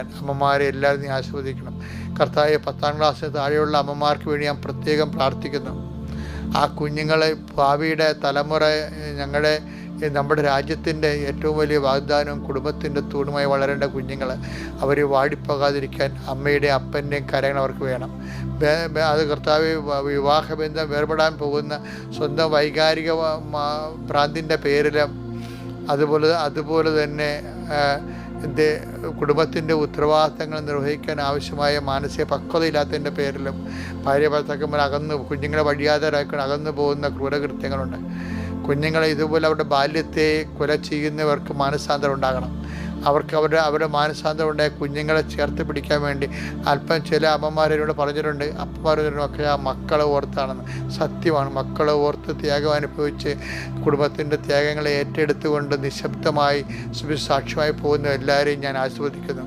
അമ്മമാരെ എല്ലാവരും നീ ആസ്വദിക്കണം കർത്താവെ. 10ാം ക്ലാസ്സിന് താഴെയുള്ള അമ്മമാർക്ക് വേണ്ടി ഞാൻ പ്രത്യേകം പ്രാർത്ഥിക്കുന്നു. ആ കുഞ്ഞുങ്ങളെ ഭാവിയുടെ തലമുറ നമ്മുടെ രാജ്യത്തിൻ്റെ ഏറ്റവും വലിയ വാഗ്ദാനവും കുടുംബത്തിൻ്റെ തൂണുമായി വളരേണ്ട കുഞ്ഞുങ്ങൾ അവർ വാടിപ്പോകാതിരിക്കാൻ അമ്മയുടെയും അപ്പൻ്റെയും കരങ്ങൾ അവർക്ക് വേണം. അത് കർത്താവ് വിവാഹബന്ധം വേർപെടാൻ പോകുന്ന സ്വന്തം വൈകാരിക ഭ്രാന്തിൻ്റെ പേരിലും അതുപോലെ തന്നെ കുടുംബത്തിൻ്റെ ഉത്തരവാദിത്തങ്ങൾ നിർവഹിക്കാൻ ആവശ്യമായ മാനസിക പക്വതയില്ലാത്തതിൻ്റെ പേരിലും ഭാര്യ ഭർത്താക്കന്മാർ കുഞ്ഞുങ്ങളെ വഴിയാതരാക്കാൻ അകന്നു പോകുന്ന ക്രൂരകൃത്യങ്ങളുണ്ട്. കുഞ്ഞുങ്ങളെ ഇതുപോലെ അവരുടെ ബാല്യത്തെ കൊല ചെയ്യുന്നവർക്ക് മാനസാന്തരം ഉണ്ടാകണം. അവർക്ക് അവരുടെ മാനസാന്തരം ഉണ്ടായ കുഞ്ഞുങ്ങളെ ചേർത്ത് പിടിക്കാൻ വേണ്ടി അല്പം ചില അമ്മമാരോട് പറഞ്ഞിട്ടുണ്ട്, അപ്പന്മാരൊക്കെ ആ മക്കളെ ഓർത്താണെന്ന്. സത്യമാണ്. മക്കളെ ഓർത്ത് ത്യാഗം അനുഭവിച്ച് കുടുംബത്തിൻ്റെ ത്യാഗങ്ങളെ ഏറ്റെടുത്തുകൊണ്ട് നിശബ്ദമായി സാക്ഷ്യമായി പോകുന്ന എല്ലാവരെയും ഞാൻ ആസ്വദിക്കുന്നു.